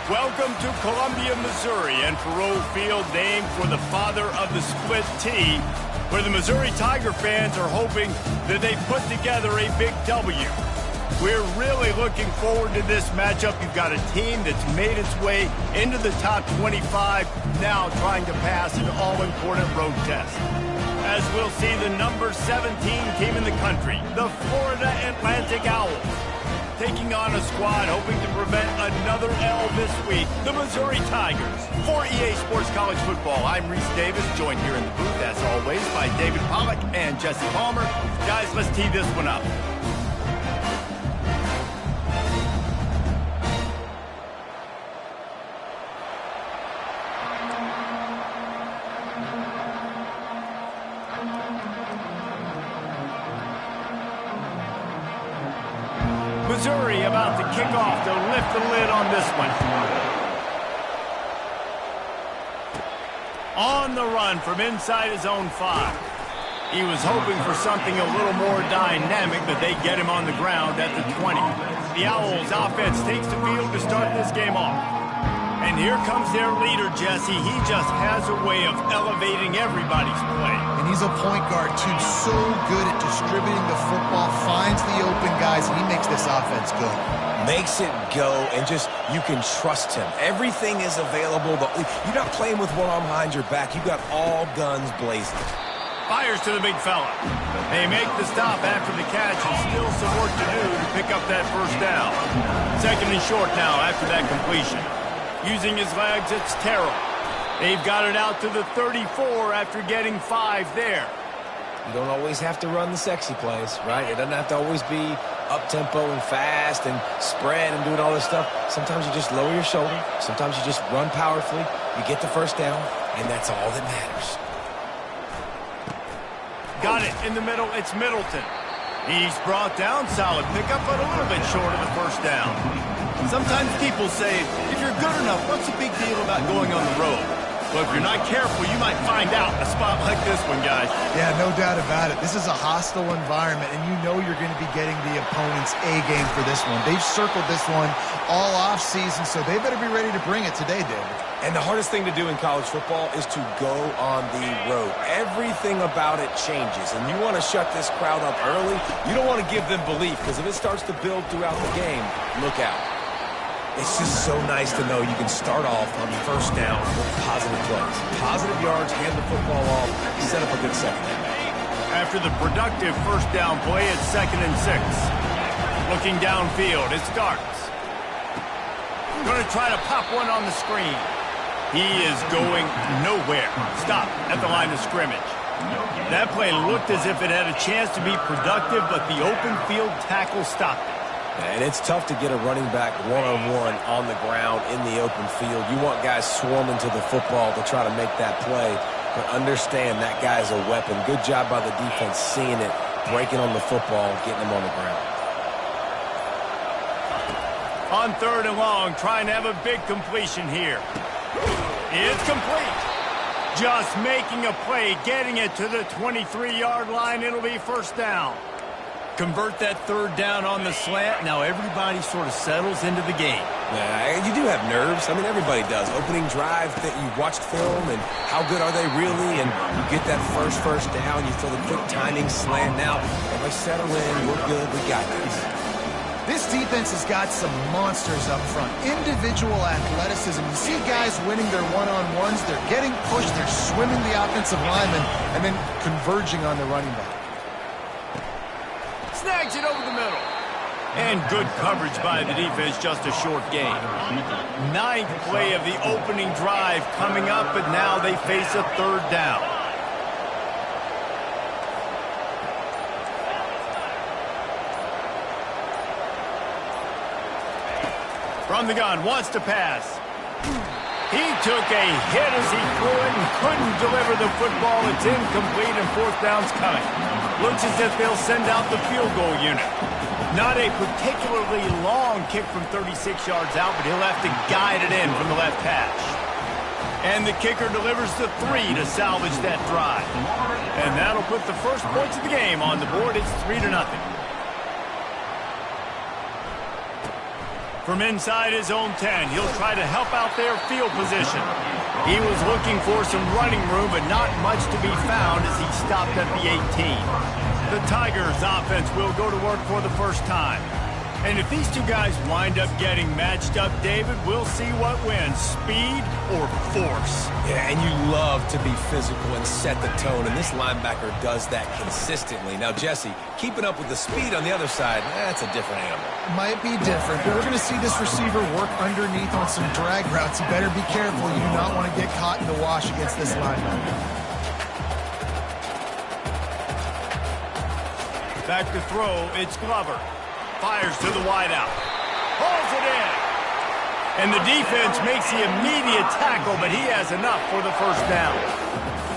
Welcome to Columbia, Missouri, and FAU Field, named for the father of the split T, where the Missouri Tiger fans are hoping that they put together a big W. We're really looking forward to this matchup. You've got a team that's made its way into the top 25, now trying to pass an all-important road test. As we'll see, the number 17 team in the country, the Florida Atlantic Owls, taking on a squad hoping to prevent another L this week, the Missouri Tigers. For EA Sports College Football, I'm Reese Davis, joined here in the booth, as always, by David Pollack and Jesse Palmer. Guys, let's tee this one up. Missouri about to kick off to lift the lid on this one. On the run from inside his own 5. He was hoping for something a little more dynamic, but they get him on the ground at the 20. The Owls offense takes the field to start this game off. And here comes their leader, Jesse. He just has a way of elevating everybody's play. And he's a point guard, too. So good at distributing the football, finds the open guys, and he makes this offense go. Makes it go, and just, you can trust him. Everything is available. You're not playing with one arm behind your back. You got all guns blazing. Fires to the big fella. They make the stop after the catch, and still some work to do to pick up that first down. Second and short now after that completion. Using his legs, it's Terrell. They've got it out to the 34 after getting 5 there. You don't always have to run the sexy plays, right? It doesn't have to always be up-tempo and fast and spread and doing all this stuff. Sometimes you just lower your shoulder. Sometimes you just run powerfully. You get the first down, and that's all that matters. Got it in the middle. It's Middleton. He's brought down. Solid pickup, but a little bit short of the first down. Sometimes people say, if you're good enough, what's the big deal about going on the road? Well, if you're not careful, you might find out a spot like this one, guys. Yeah, no doubt about it. This is a hostile environment, and you know you're going to be getting the opponent's A-game for this one. They've circled this one all off-season, so they better be ready to bring it today, David. And the hardest thing to do in college football is to go on the road. Everything about it changes, and you want to shut this crowd up early. You don't want to give them belief, because if it starts to build throughout the game, look out. It's just so nice to know you can start off on first down with positive plays. Positive yards, hand the football off, set up a good second down. After the productive first down play, it's 2nd and 6. Looking downfield, it starts. Going to try to pop one on the screen. He is going nowhere. Stop at the line of scrimmage. That play looked as if it had a chance to be productive, but the open field tackle stopped it. And it's tough to get a running back one-on-one on the ground in the open field. You want guys swarming to the football to try to make that play, but understand that guy's a weapon. Good job by the defense seeing it, breaking on the football, getting him on the ground. On 3rd and long, trying to have a big completion here. It's complete. Just making a play, getting it to the 23-yard line. It'll be first down. Convert that 3rd down on the slant. Now everybody sort of settles into the game. Yeah, you do have nerves. I mean, everybody does. Opening drive that you watched film, and how good are they really? And you get that first down. You throw the quick timing slant. Now everybody settle in. We're good. We got this. This defense has got some monsters up front. Individual athleticism. You see guys winning their one-on-ones. They're getting pushed. They're swimming the offensive lineman and then converging on the running back. Snags it over the middle. And good coverage by the defense, just a short gain. 9th play of the opening drive coming up, but now they face a 3rd down. From the gun, wants to pass. He took a hit as he threw it and couldn't deliver the football. It's incomplete and 4th down's coming. Looks as if they'll send out the field goal unit. Not a particularly long kick from 36 yards out, but he'll have to guide it in from the left hash. And the kicker delivers the 3 to salvage that drive. And that'll put the first points of the game on the board. It's 3-0. From inside his own 10, he'll try to help out their field position. He was looking for some running room, but not much to be found as he stopped at the 18. The Tigers' offense will go to work for the first time. And if these two guys wind up getting matched up, David, we'll see what wins, speed or force. Yeah, and you love to be physical and set the tone, and this linebacker does that consistently. Now, Jesse, keeping up with the speed on the other side, that's a different animal. Might be different, but we're going to see this receiver work underneath on some drag routes. You better be careful. You do not want to get caught in the wash against this linebacker. Back to throw, it's Glover. Fires to the wideout. Pulls it in. And the defense makes the immediate tackle, but he has enough for the first down.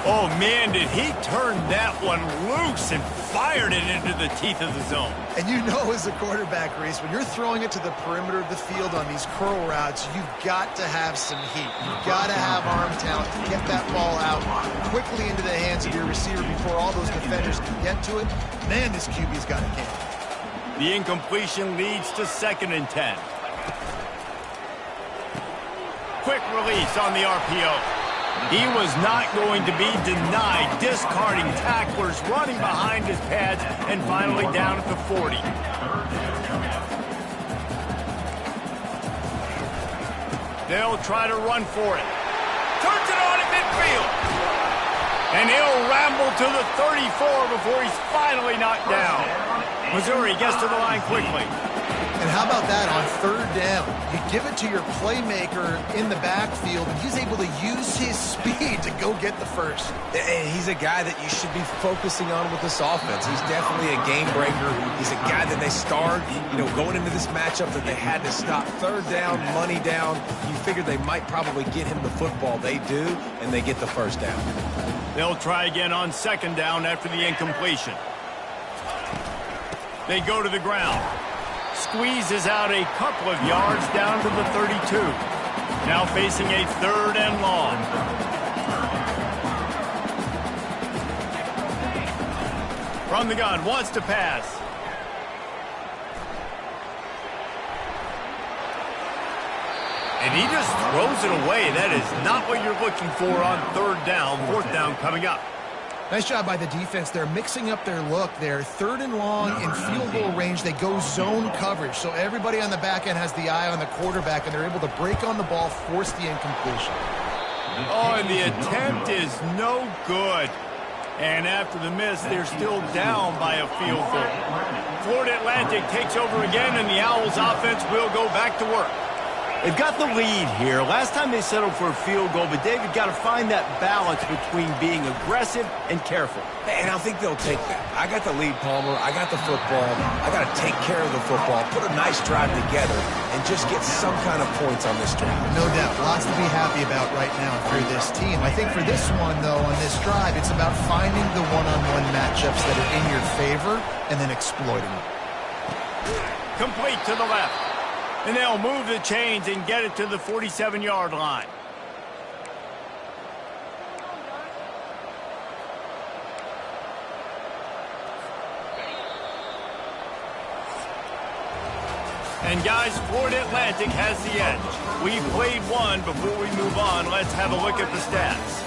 Oh, man, did he turn that one loose and fired it into the teeth of the zone. And you know as a quarterback, Reese, when you're throwing it to the perimeter of the field on these curl routes, you've got to have some heat. You've got to have arm talent to get that ball out quickly into the hands of your receiver before all those defenders can get to it. Man, this QB's got a game. The incompletion leads to 2nd and 10. Quick release on the RPO. He was not going to be denied, discarding tacklers, running behind his pads, and finally down at the 40. They'll try to run for it. Turns it on at midfield. And he'll ramble to the 34 before he's finally knocked down. Missouri gets to the line quickly. And how about that on 3rd down? You give it to your playmaker in the backfield, and he's able to use his speed to go get the first. He's a guy that you should be focusing on with this offense. He's definitely a game breaker. He's a guy that they starred, going into this matchup that they had to stop. 3rd down, money down. You figured they might probably get him the football. They do, and they get the first down. They'll try again on 2nd down after the incompletion. They go to the ground. Squeezes out a couple of yards down to the 32. Now facing a 3rd and long. From the gun, wants to pass. And he just throws it away. That is not what you're looking for on 3rd down. 4th down coming up. Nice job by the defense. They're mixing up their look. They're 3rd and long in field goal range. They go zone coverage. So everybody on the back end has the eye on the quarterback, and they're able to break on the ball, force the incompletion. Oh, and the attempt is no good. And after the miss, they're still down by a field goal. Florida Atlantic takes over again, and the Owls offense will go back to work. They've got the lead here. Last time they settled for a field goal, but David got to find that balance between being aggressive and careful. And I think they'll take that. I got the lead, Palmer. I got the football. I got to take care of the football, put a nice drive together, and just get some kind of points on this drive. No doubt. Lots to be happy about right now for this team. I think for this one, though, on this drive, it's about finding the one-on-one matchups that are in your favor and then exploiting them. Complete to the left. And they'll move the chains and get it to the 47-yard line. And guys, Florida Atlantic has the edge. We've played one. Before we move on, let's have a look at the stats.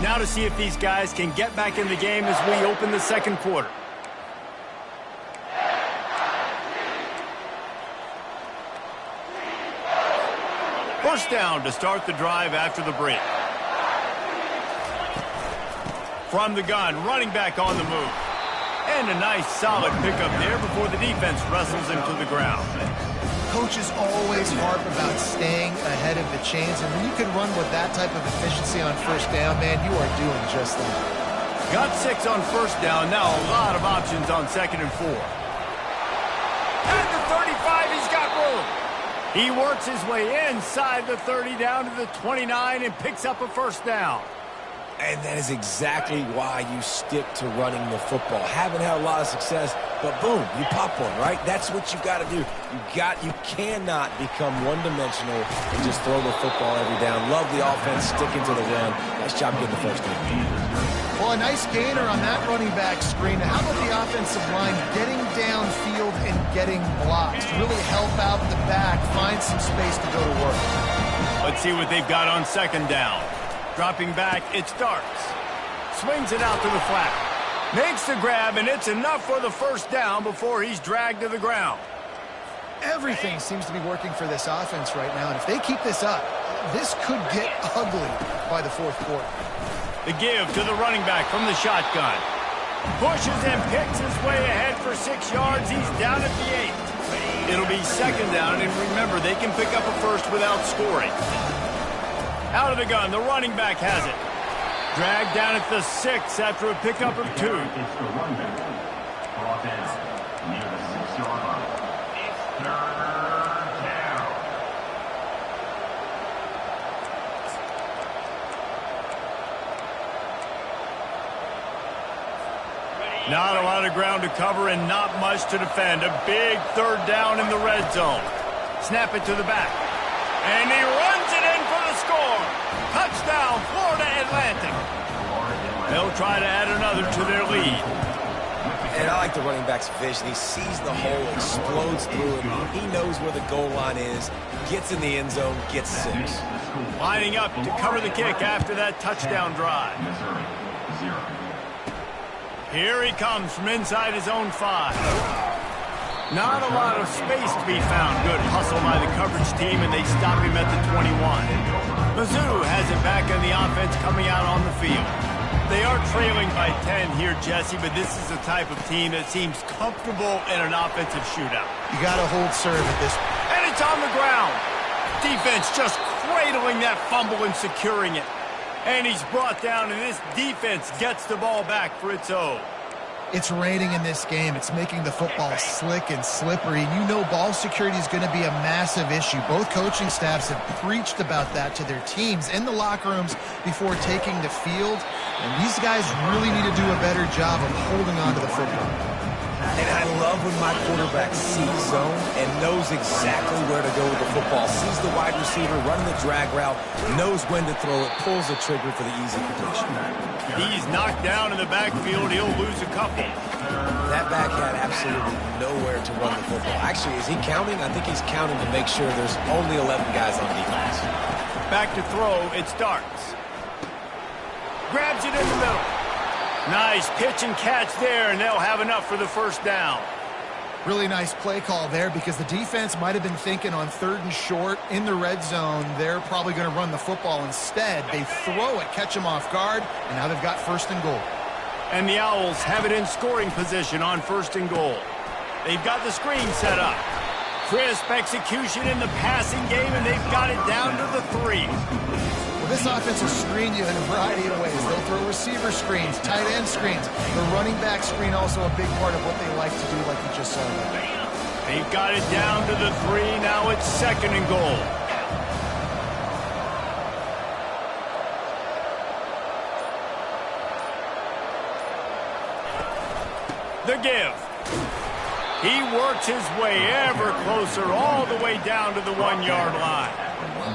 Now to see if these guys can get back in the game as we open the 2nd quarter. First down to start the drive after the break. From the gun, running back on the move. And a nice solid pickup there before the defense wrestles him to the ground. Coaches always harp about staying ahead of the chains, and when you can run with that type of efficiency on 1st down, man, you are doing just that. Got 6 on 1st down, now a lot of options on 2nd and 4. At the 35, he's got room. He works his way inside the 30 down to the 29 and picks up a 1st down. And that is exactly why you stick to running the football. Haven't had a lot of success, but boom, you pop one, right? That's what you got to do. You cannot become one-dimensional and just throw the football every down. Love the offense, sticking to the run. Nice job getting the 1st down. Well, a nice gainer on that running back screen. How about the offensive line getting downfield and getting blocks to really help out the back, find some space to go to work? Let's see what they've got on second down. Dropping back, it starts. Swings it out to the flat. Makes the grab, and it's enough for the first down before he's dragged to the ground. Everything seems to be working for this offense right now, and if they keep this up, this could get ugly by the fourth quarter. The give to the running back from the shotgun. Pushes and picks his way ahead for 6 yards. He's down at the 8. It'll be second down, and remember, they can pick up a first without scoring. Out of the gun, the running back has it. Dragged down at the 6 after a pickup of 2. It's the runback. Brought down near the 6-yard line. It's third down. Not a lot of ground to cover and not much to defend. A big third down in the red zone. Snap it to the back. And he runs it in for the score. Touchdown, Florida Atlantic. They'll try to add another to their lead. And I like the running back's vision. He sees the hole, explodes through it. He knows where the goal line is, gets in the end zone, gets 6. Lining up to cover the kick after that touchdown drive. Missouri, 0. Here he comes from inside his own 5. Not a lot of space to be found. Good hustle by the coverage team, and they stop him at the 21. Mizzou has it back on the offense coming out on the field. They are trailing by 10 here, Jesse, but this is the type of team that seems comfortable in an offensive shootout. You got to hold serve at this point. And it's on the ground. Defense just cradling that fumble and securing it. And he's brought down, and this defense gets the ball back for its own. It's raining in this game. It's making the football slick and slippery. And you know ball security is going to be a massive issue. Both coaching staffs have preached about that to their teams in the locker rooms before taking the field. And these guys really need to do a better job of holding on to the football. And I love when my quarterback sees zone and knows exactly where to go with the football. Sees the wide receiver running the drag route, knows when to throw it, pulls the trigger for the easy completion. He's knocked down in the backfield. He'll lose a couple. That back had absolutely nowhere to run the football. Actually, is he counting? I think he's counting to make sure there's only 11 guys on defense. Back to throw. It starts. Grabs it in the middle. Nice pitch and catch there, and they'll have enough for the first down. Really nice play call there because the defense might have been thinking on 3rd and short in the red zone. They're probably going to run the football. Instead, they throw it, catch them off guard, and now they've got 1st and goal. And the Owls have it in scoring position on 1st and goal. They've got the screen set up. Crisp execution in the passing game, and they've got it down to the 3. Well, this offense will screen you in a variety of ways. They'll throw receiver screens, tight end screens. The running back screen also a big part of what they like to do, like you just saw. They've got it down to the 3. Now it's 2nd and goal. The give. He works his way ever closer all the way down to the 1-yard line.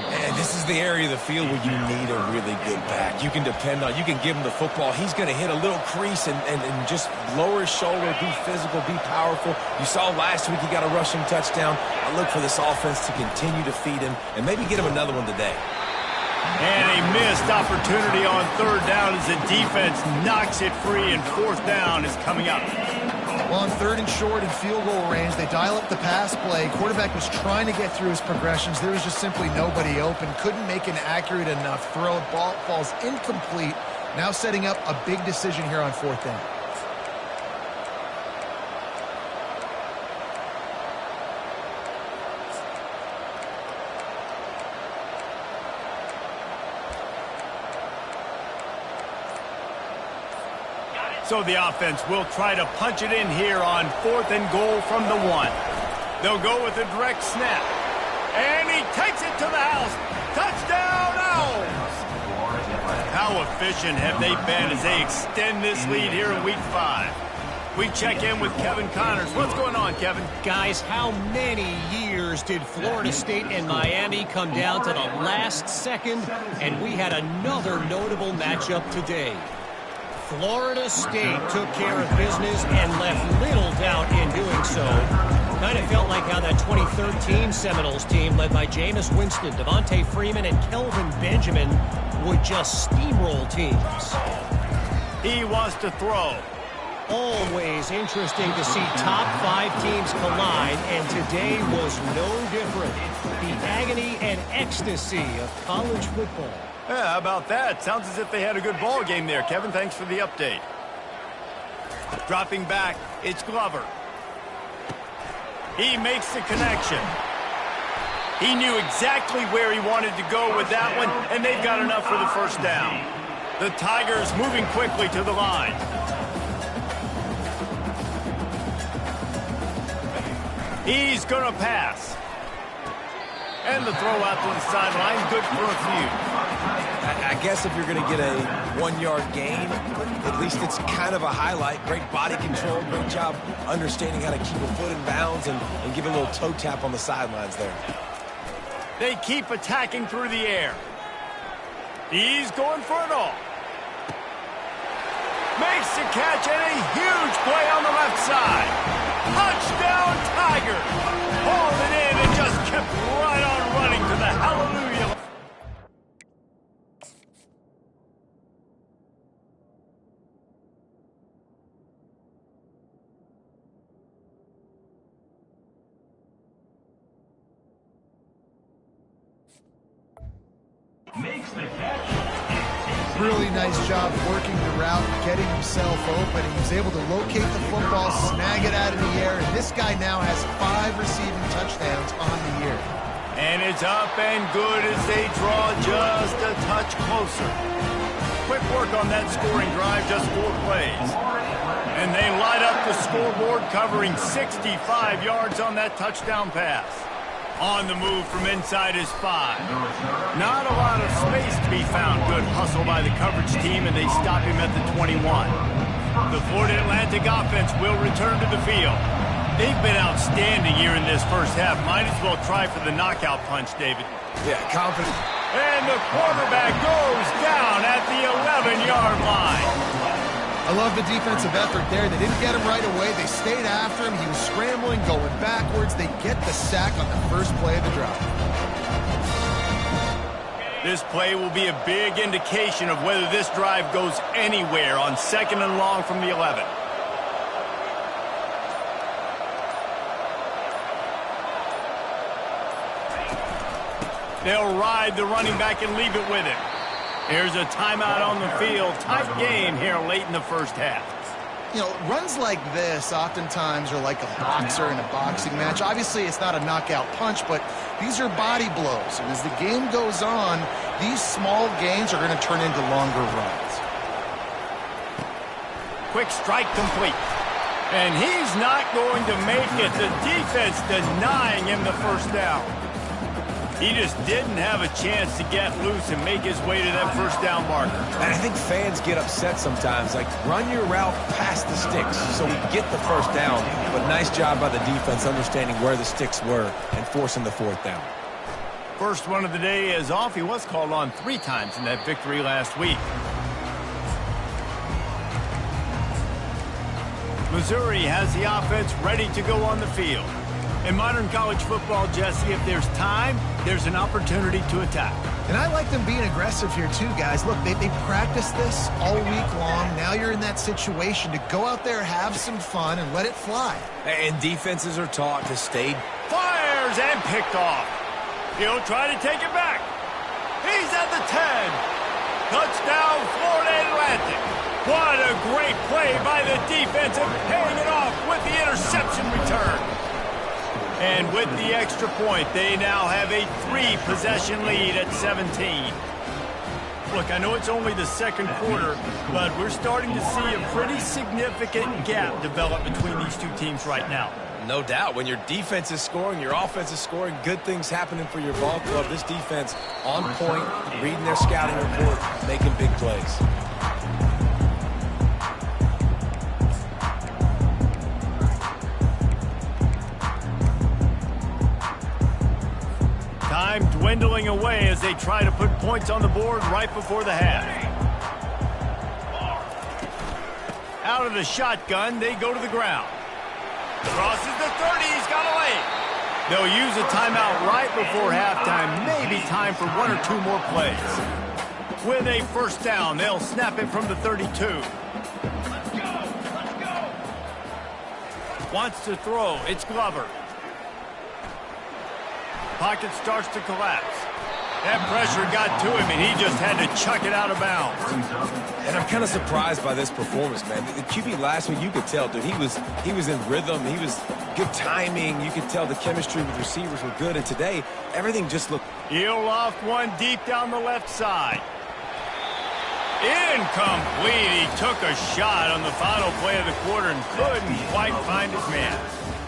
And this is the area of the field where you need a really good back. You can depend on, you can give him the football. He's going to hit a little crease and just lower his shoulder, be physical, be powerful. You saw last week he got a rushing touchdown. I look for this offense to continue to feed him and maybe get him another one today. And a missed opportunity on 3rd down as the defense knocks it free, and 4th down is coming up. Well, on 3rd and short and field goal range, they dial up the pass play. Quarterback was trying to get through his progressions. There was just simply nobody open. Couldn't make an accurate enough throw. Ball falls incomplete. Now setting up a big decision here on 4th down. So the offense will try to punch it in here on 4th and goal from the 1. They'll go with a direct snap. And he takes it to the house. Touchdown, Owls! How efficient have they been as they extend this lead here in Week 5? We check in with Kevin Connors. What's going on, Kevin? Guys, how many years did Florida State and Miami come down to the last second, and we had another notable matchup today? Florida State took care of business and left little doubt in doing so. Kind of felt like how that 2013 Seminoles team led by Jameis Winston, Devontae Freeman, and Kelvin Benjamin would just steamroll teams. He wants to throw. Always interesting to see top 5 teams collide, and today was no different. The agony and ecstasy of college football. Yeah, how about that? Sounds as if they had a good ball game there, Kevin. Thanks for the update. Dropping back, it's Glover. He makes the connection. He knew exactly where he wanted to go with that one, and they've got enough for the first down. The Tigers moving quickly to the line. He's going to pass. And the throw out to the sideline, good for a few. I guess if you're going to get a 1-yard gain, at least it's kind of a highlight. Great body control, great job understanding how to keep a foot in bounds and give a little toe tap on the sidelines there. They keep attacking through the air. He's going for it all. Makes the catch and a huge play on the left side. Touchdown Tigers. Hauled it in and just kept right on running to the hallelujah. Makes the catch. Really nice job working the route, getting himself open. He was able to locate the football, snag it out of the air, and this guy now has 5 receiving touchdowns on the year. And it's up and good as they draw just a touch closer. Quick work on that scoring drive, just 4 plays. And they light up the scoreboard, covering 65 yards on that touchdown pass. On the move from inside his 5. Not a lot of space to be found. Good hustle by the coverage team, and they stop him at the 21. The Florida Atlantic offense will return to the field. They've been outstanding here in this first half. Might as well try for the knockout punch, David. Yeah, confident. And the quarterback goes down at the 11-yard line. I love the defensive effort there. They didn't get him right away. They stayed after him. He was scrambling, going backwards. They get the sack on the first play of the drive. This play will be a big indication of whether this drive goes anywhere on 2nd and long from the 11. They'll ride the running back and leave it with him. Here's a timeout on the field. Tight game here late in the first half. You know, runs like this oftentimes are like a boxer in a boxing match. Obviously, it's not a knockout punch, but these are body blows. And as the game goes on, these small gains are going to turn into longer runs. Quick strike complete. And he's not going to make it. The defense denying him the first down. He just didn't have a chance to get loose and make his way to that first down marker. And I think fans get upset sometimes. Like, run your route past the sticks so we get the first down. But nice job by the defense understanding where the sticks were and forcing the 4th down. First one of the day is off. He was called on 3 times in that victory last week. Missouri has the offense ready to go on the field. In modern college football, Jesse, if there's time, there's an opportunity to attack. And I like them being aggressive here too, guys. Look, they practice this all week long. Now you're in that situation to go out there, have some fun, and let it fly. And defenses are taught to stay. Fires and picked off. He'll try to take it back. He's at the 10. Touchdown, Florida Atlantic. What a great play by the defense and paying it off with the interception return. And with the extra point, they now have a 3-possession lead at 17. Look, I know it's only the second quarter, but we're starting to see a pretty significant gap develop between these two teams right now. No doubt. When your defense is scoring, your offense is scoring, good things happening for your ball club. This defense on point, reading their scouting report, making big plays. Time dwindling away as they try to put points on the board right before the half. Out of the shotgun, they go to the ground. Crosses the 30, he's got a lane. They'll use a timeout right before halftime, maybe time for 1 or 2 more plays. With a first down, they'll snap it from the 32. Wants to throw, it's Glover. Pocket starts to collapse. That pressure got to him, and he just had to chuck it out of bounds. And I'm kind of surprised by this performance, man. The QB last week, you could tell, dude, he was in rhythm. He was good timing. You could tell the chemistry with receivers were good. And today, everything just looked... He'll loft one deep down the left side. Incomplete. He took a shot on the final play of the quarter and couldn't quite find his man.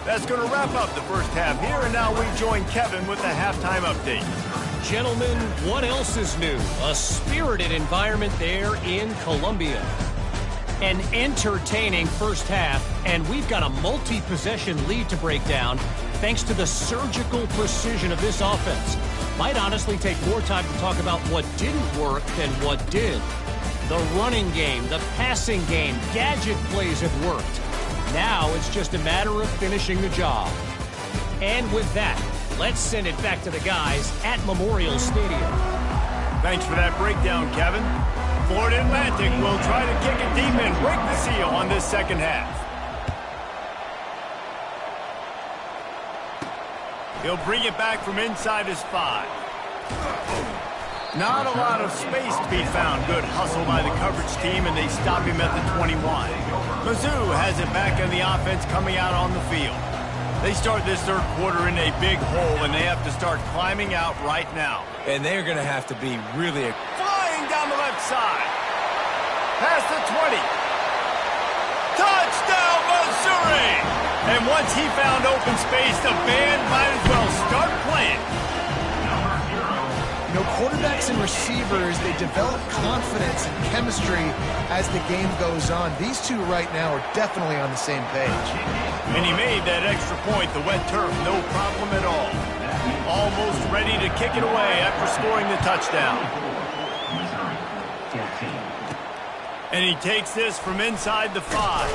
That's going to wrap up the first half here, and now we join Kevin with the halftime update. Gentlemen, what else is new? A spirited environment there in Columbia. An entertaining first half, and we've got a multi-possession lead to break down thanks to the surgical precision of this offense. Might honestly take more time to talk about what didn't work than what did. The running game, the passing game, gadget plays have worked. Now it's just a matter of finishing the job. And with that, let's send it back to the guys at Memorial Stadium. Thanks for that breakdown, Kevin. Florida Atlantic will try to kick it deep and break the seal on this second half. He'll bring it back from inside his 5. Not a lot of space to be found. Good hustle by the coverage team, and they stop him at the 21. Mizzou has it back in the offense coming out on the field. They start this third quarter in a big hole, and they have to start climbing out right now. And they're going to have to be really... Flying down the left side. Past the 20. Touchdown, Missouri! And once he found open space, the band might as well start playing. You know, quarterbacks and receivers, they develop confidence and chemistry as the game goes on. These two right now are definitely on the same page. And he made that extra point, the wet turf, no problem at all. Almost ready to kick it away after scoring the touchdown. And he takes this from inside the 5.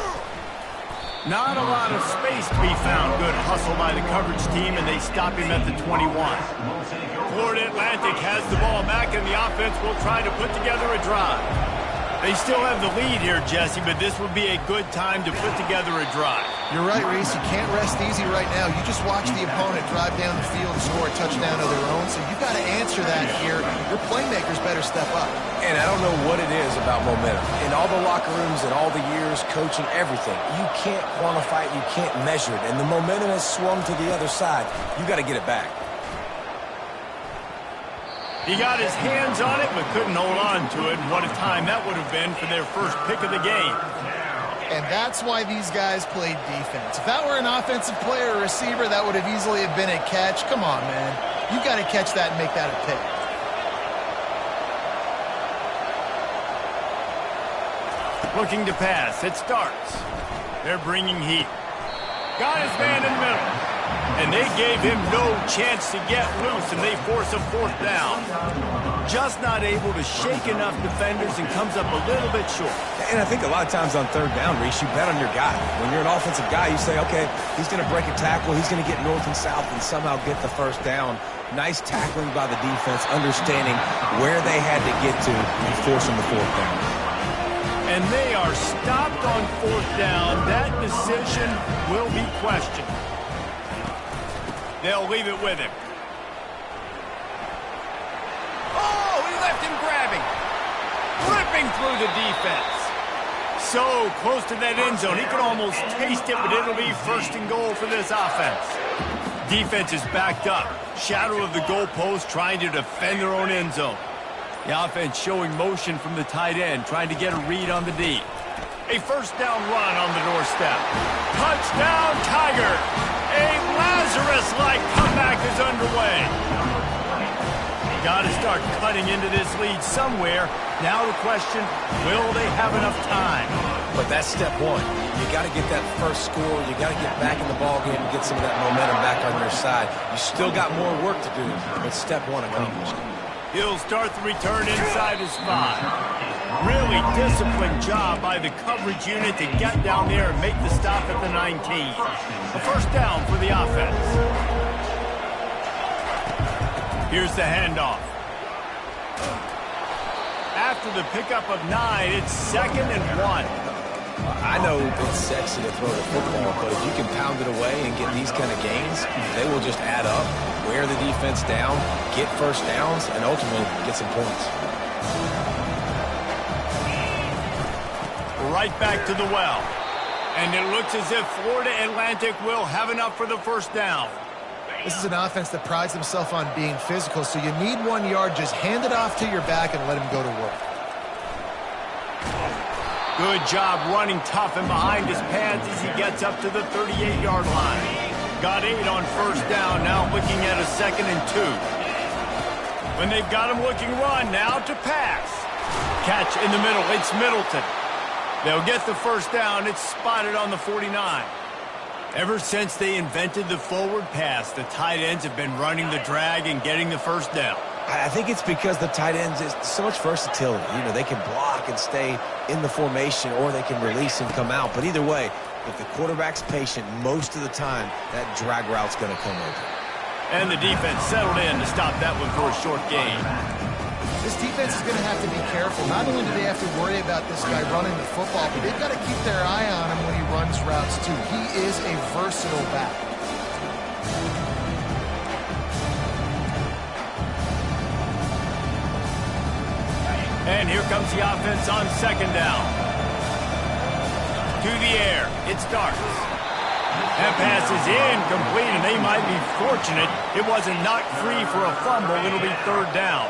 Not a lot of space to be found. Good hustle by the coverage team, and they stop him at the 21. Florida Atlantic has the ball back, and the offense will try to put together a drive. They still have the lead here, Jesse, but this would be a good time to put together a drive. You're right, Reese. You can't rest easy right now. You just watch the opponent drive down the field and score a touchdown of their own, so you've got to answer that here. Your playmakers better step up. And I don't know what it is about momentum. In all the locker rooms and all the years, coaching, everything, you can't quantify it, you can't measure it. And the momentum has swung to the other side. You got to get it back. He got his hands on it, but couldn't hold on to it. And what a time that would have been for their first pick of the game. And that's why these guys played defense. If that were an offensive player or receiver, that would have easily have been a catch. Come on, man. You got to catch that and make that a pick. Looking to pass. It starts. They're bringing heat. Got his man in the middle. And they gave him no chance to get loose, and they force a fourth down. Just not able to shake enough defenders and comes up a little bit short. And I think a lot of times on third down, Reese, you bet on your guy. When you're an offensive guy, you say, okay, he's going to break a tackle, he's going to get north and south and somehow get the first down. Nice tackling by the defense, understanding where they had to get to and forcing the fourth down. And they are stopped on fourth down. That decision will be questioned. They'll leave it with him. Oh, he left him grabbing. Ripping through the defense. So close to that end zone. He could almost taste it, but it'll be first and goal for this offense. Defense is backed up. Shadow of the goalpost, trying to defend their own end zone. The offense showing motion from the tight end, trying to get a read on the D. A first down run on the doorstep. Touchdown, Tiger! A Lazarus-like comeback is underway. Got to start cutting into this lead somewhere. Now the question, will they have enough time? But that's step one. You got to get that first score. You got to get back in the ballgame and get some of that momentum back on your side. You still got more work to do, but step one accomplished. He'll start the return inside his 5. Really disciplined job by the coverage unit to get down there and make the stop at the 19. A first down for the offense. Here's the handoff. After the pickup of 9, it's 2nd and 1. I know it's sexy to throw the football, but if you can pound it away and get these kind of gains, they will just add up, wear the defense down, get first downs, and ultimately get some points. Right back to the well. And it looks as if Florida Atlantic will have enough for the first down. This is an offense that prides themselves on being physical, so you need 1 yard. Just hand it off to your back and let him go to work. Good job running tough and behind his pads as he gets up to the 38-yard line. Got 8 on first down, now looking at a 2nd and 2. When they've got him looking run, now to pass. Catch in the middle, it's Middleton. They'll get the first down, it's spotted on the 49. Ever since they invented the forward pass, the tight ends have been running the drag and getting the first down. I think it's because the tight ends is so much versatility. You know, they can block and stay in the formation, or they can release and come out. But either way, if the quarterback's patient most of the time, that drag route's going to come open. And the defense settled in to stop that one for a short gain. This defense is going to have to be careful. Not only do they have to worry about this guy running the football, but they've got to keep their eye on him when he runs routes too. He is a versatile back. And here comes the offense on 2nd down. To the air, it starts. That pass is incomplete, and they might be fortunate it wasn't knocked free for a fumble. It'll be 3rd down.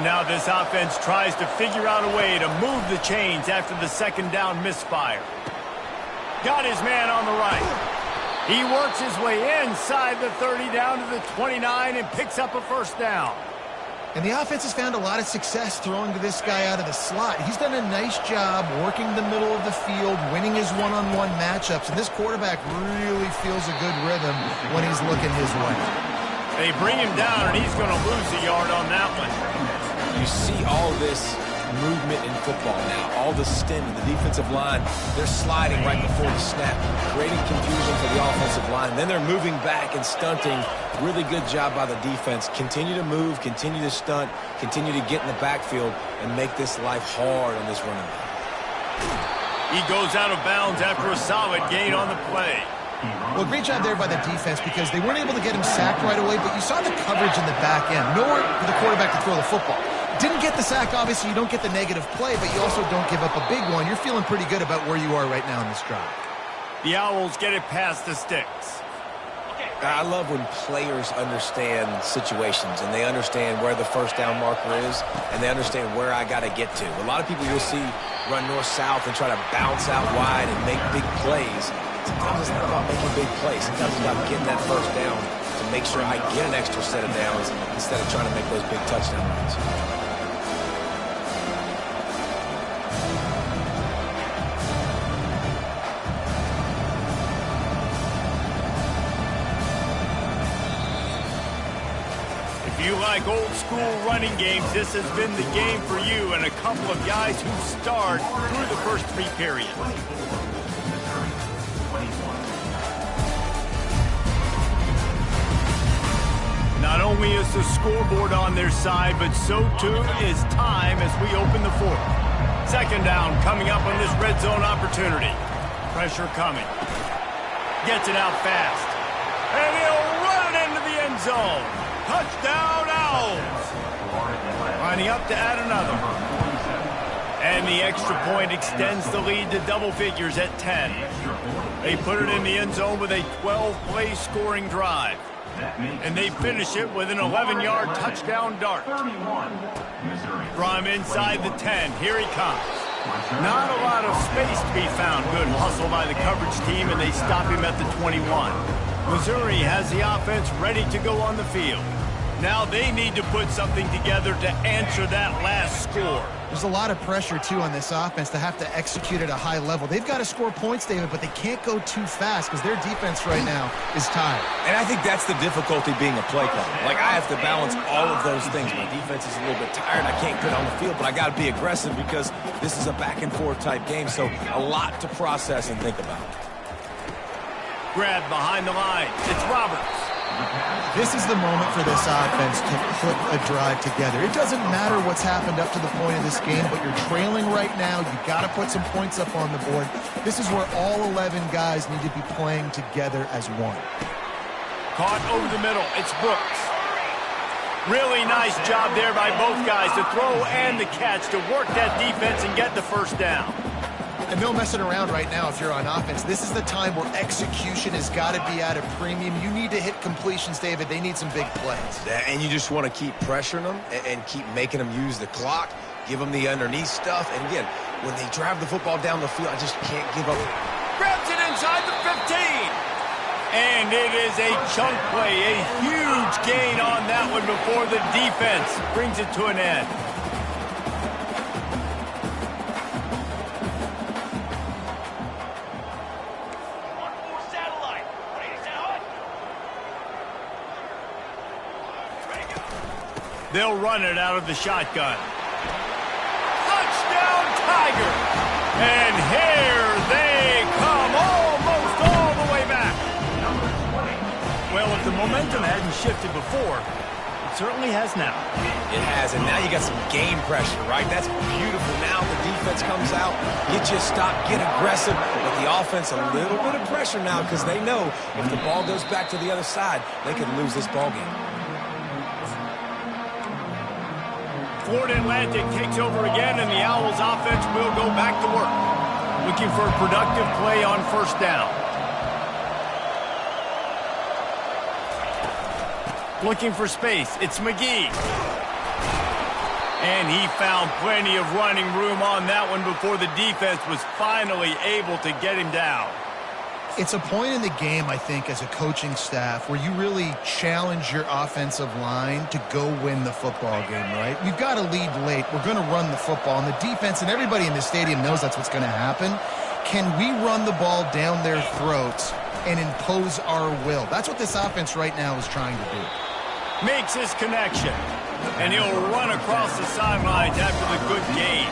Now this offense tries to figure out a way to move the chains after the 2nd down misfire. Got his man on the right. He works his way inside the 30 down to the 29 and picks up a first down. And the offense has found a lot of success throwing to this guy out of the slot. He's done a nice job working the middle of the field, winning his one-on-one matchups, and this quarterback really feels a good rhythm when he's looking his way. They bring him down, and he's going to lose a yard on that one. You see all this movement in football now, all the stint of the defensive line. They're sliding right before the snap, creating confusion for the offensive line. Then they're moving back and stunting. Really good job by the defense. Continue to move, continue to stunt, continue to get in the backfield, and make this life hard on this running back. He goes out of bounds after a solid gain on the play. Well, great job there by the defense because they weren't able to get him sacked right away, but you saw the coverage in the back end. Nowhere for the quarterback to throw the football. Didn't get the sack, obviously. You don't get the negative play, but you also don't give up a big one. You're feeling pretty good about where you are right now in this drive. The Owls get it past the sticks. I love when players understand situations and they understand where the first down marker is and they understand where I got to get to. A lot of people you'll see run north-south and try to bounce out wide and make big plays. Sometimes it's not about making big plays. Sometimes it's about getting that first down to make sure I get an extra set of downs instead of trying to make those big touchdown runs. If you like old school running games, this has been the game for you and a couple of guys who starred through the first 3 periods. Not only is the scoreboard on their side, but so too is time as we open the 4th. 2nd down coming up on this red zone opportunity. Pressure coming. Gets it out fast. And he'll run it into the end zone. Touchdown, Owls! Lining up to add another. And the extra point extends the lead to double figures at 10. They put it in the end zone with a 12-play scoring drive. And they finish it with an 11-yard touchdown dart. From inside the 10, here he comes. Not a lot of space to be found. Good hustle by the coverage team, and they stop him at the 21. Missouri has the offense ready to go on the field. Now they need to put something together to answer that last score. There's a lot of pressure, too, on this offense to have to execute at a high level. They've got to score points, David, but they can't go too fast because their defense right now is tired. And I think that's the difficulty being a play caller. Like, I have to balance all of those things. My defense is a little bit tired. I can't get on the field, but I got to be aggressive because this is a back-and-forth type game, so a lot to process and think about. Grab behind the line. It's Roberts. This is the moment for this offense to put a drive together. It doesn't matter what's happened up to the point of this game, but you're trailing right now. You got to put some points up on the board. This is where all 11 guys need to be playing together as one. Caught over the middle. It's Brooks. Really nice job there by both guys, the throw and the catch, to work that defense and get the first down. And no messing around right now if you're on offense. This is the time where execution has got to be at a premium. You need to hit completions, David. They need some big plays. And you just want to keep pressuring them and keep making them use the clock, give them the underneath stuff. And again, when they drive the football down the field, I just can't give up. Grabs it inside the 15. And it is a chunk play, a huge gain on that one before the defense brings it to an end. They'll run it out of the shotgun. Touchdown, Tiger! And here they come, almost all the way back. Well, if the momentum hadn't shifted before, it certainly has now. It has, and now you got some game pressure, right? That's beautiful. Now the defense comes out, get you a stop, get aggressive. But the offense, a little bit of pressure now because they know if the ball goes back to the other side, they could lose this ball game. Florida Atlantic takes over again, and the Owls offense will go back to work. Looking for a productive play on first down. Looking for space. It's McGee. And he found plenty of running room on that one before the defense was finally able to get him down. It's a point in the game, I think, as a coaching staff where you really challenge your offensive line to go win the football game, right? We've got to lead late. We're going to run the football. And the defense and everybody in the stadium knows that's what's going to happen. Can we run the ball down their throats and impose our will? That's what this offense right now is trying to do. Makes his connection. And he'll run across the sidelines after the good gain.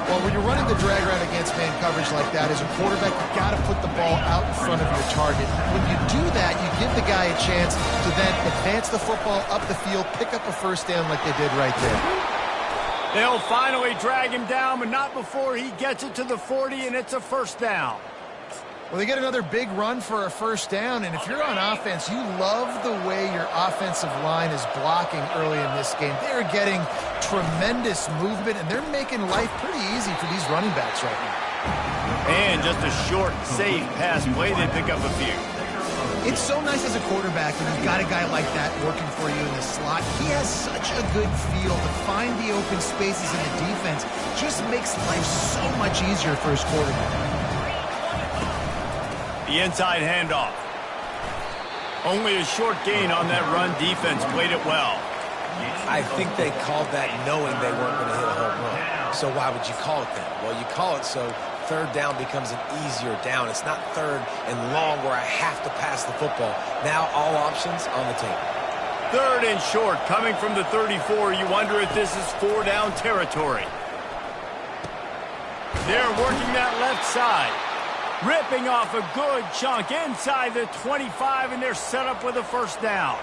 Well, when you're running the drag route against man coverage like that, as a quarterback, you've got to put the ball out in front of your target. When you do that, you give the guy a chance to then advance the football up the field, pick up a first down like they did right there. They'll finally drag him down, but not before he gets it to the 40, and it's a first down. Well, they get another big run for a first down, and if you're on offense, you love the way your offensive line is blocking early in this game. They're getting tremendous movement, and they're making life pretty easy for these running backs right now. And just a short, safe pass play, they pick up a few. It's so nice as a quarterback when you've got a guy like that working for you in the slot. He has such a good feel to find the open spaces in the defense. Just makes life so much easier for his quarterback. The inside handoff. Only a short gain on that run. Defense played it well. I think they called that knowing they weren't going to hit a home run. So why would you call it that? Well, you call it so third down becomes an easier down. It's not third and long where I have to pass the football. Now all options on the table. Third and short coming from the 34. You wonder if this is 4-down territory. They're working that left side. Ripping off a good chunk inside the 25, and they're set up with a first down.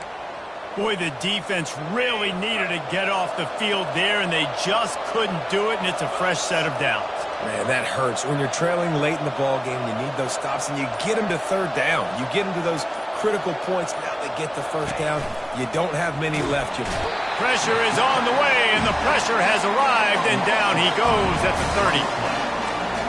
Boy, the defense really needed to get off the field there, and they just couldn't do it, and it's a fresh set of downs. Man, that hurts. When you're trailing late in the ball game, you need those stops, and you get them to third down. You get them to those critical points. Now they get the first down. You don't have many left. Pressure is on the way, and the pressure has arrived, and down he goes at the 30.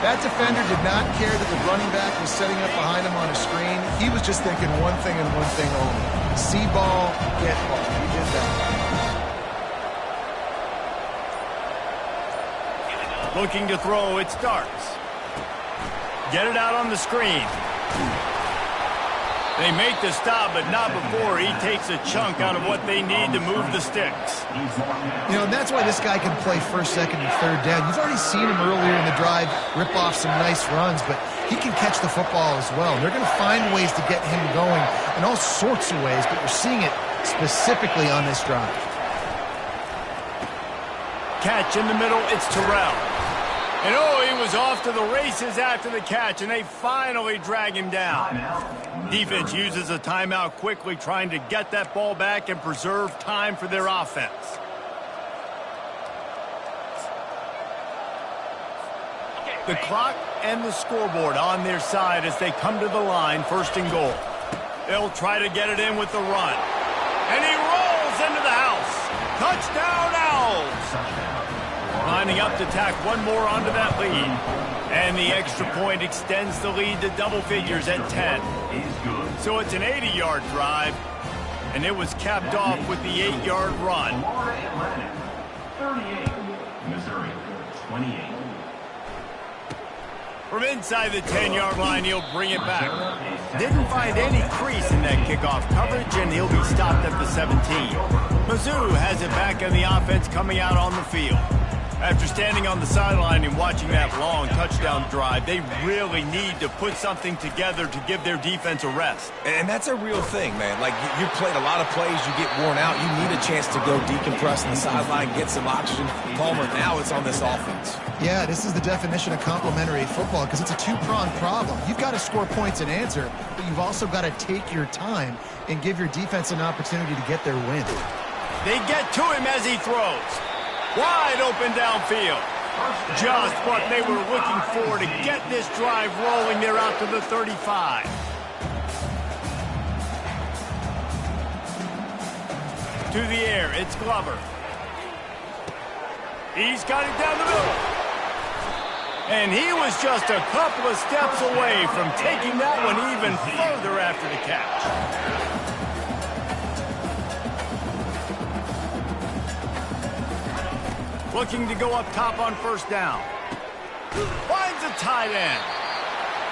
That defender did not care that the running back was setting up behind him on a screen. He was just thinking one thing and one thing only. See ball, get ball. He did that. Looking to throw, it starts. Get it out on the screen. They make the stop, but not before he takes a chunk out of what they need to move the sticks. You know, and that's why this guy can play first, second, and third down. You've already seen him earlier in the drive rip off some nice runs, but he can catch the football as well. And they're going to find ways to get him going in all sorts of ways, but you're seeing it specifically on this drive. Catch in the middle, it's Terrell. And oh, he was off to the races after the catch, and they finally drag him down. Defense uses a timeout quickly, trying to get that ball back and preserve time for their offense. The clock and the scoreboard on their side as they come to the line, first and goal. They'll try to get it in with the run. And he rolls into the house. Touchdown, Owls! Lining up to tack one more onto that lead. And the extra point extends the lead to double figures at 10. So it's an 80-yard drive, and it was capped off with the 8-yard run. Florida Atlantic, 38. Missouri, 28. From inside the 10-yard line, he'll bring it back. Didn't find any crease in that kickoff coverage, and he'll be stopped at the 17. Mizzou has it back in the offense coming out on the field. After standing on the sideline and watching that long touchdown drive, they really need to put something together to give their defense a rest. And that's a real thing, man. Like, you played a lot of plays, you get worn out, you need a chance to go decompress on the sideline, get some oxygen. Palmer, now it's on this offense. Yeah, this is the definition of complementary football because it's a two-pronged problem. You've got to score points and answer, but you've also got to take your time and give your defense an opportunity to get their win. They get to him as he throws. Wide open downfield. Just what they were looking for to get this drive rolling. They're out to the 35. To the air, it's Glover. He's got it down the middle. And he was just a couple of steps away from taking that one even further after the catch. Looking to go up top on first down. Finds a tight end.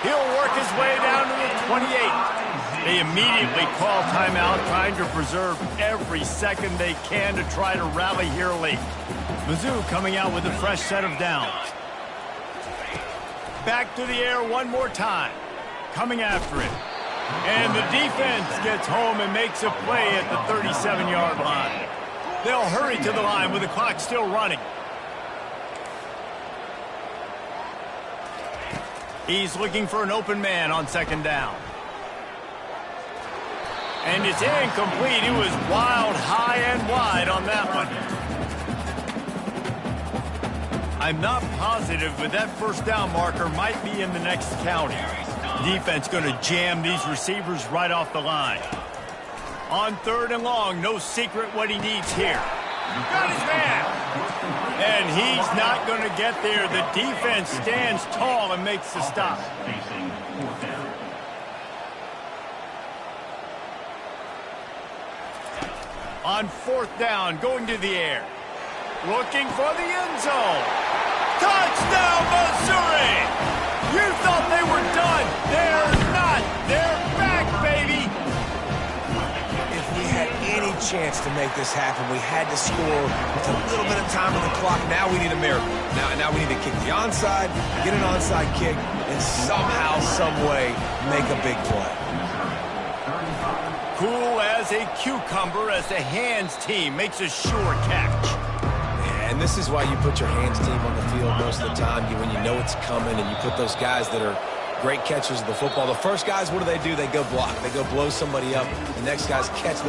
He'll work his way down to the 28. They immediately call timeout, trying to preserve every second they can to try to rally here late. Mizzou coming out with a fresh set of downs. Back to the air one more time. Coming after it. And the defense gets home and makes a play at the 37-yard line. They'll hurry to the line with the clock still running. He's looking for an open man on second down. And it's incomplete. It was wild, high and wide on that one. I'm not positive, but that first down marker might be in the next county. Defense going to jam these receivers right off the line. On third and long, no secret what he needs here. Got his man. And he's not going to get there. The defense stands tall and makes the stop. On fourth down, going to the air. Looking for the end zone. Touchdown, Missouri! You thought they were done. They're not. They're back, baby. If we had any chance to make this happen, we had to score with a little bit of time on the clock. Now we need a miracle. Now we need to kick the onside, get an onside kick, and somehow, some way, make a big play. Cool as a cucumber as the hands team makes a sure catch. And this is why you put your hands team on the field most of the time, when you know it's coming, and you put those guys that are great catchers of the football. The first guys, what do? They go block. They go blow somebody up. The next guys catch the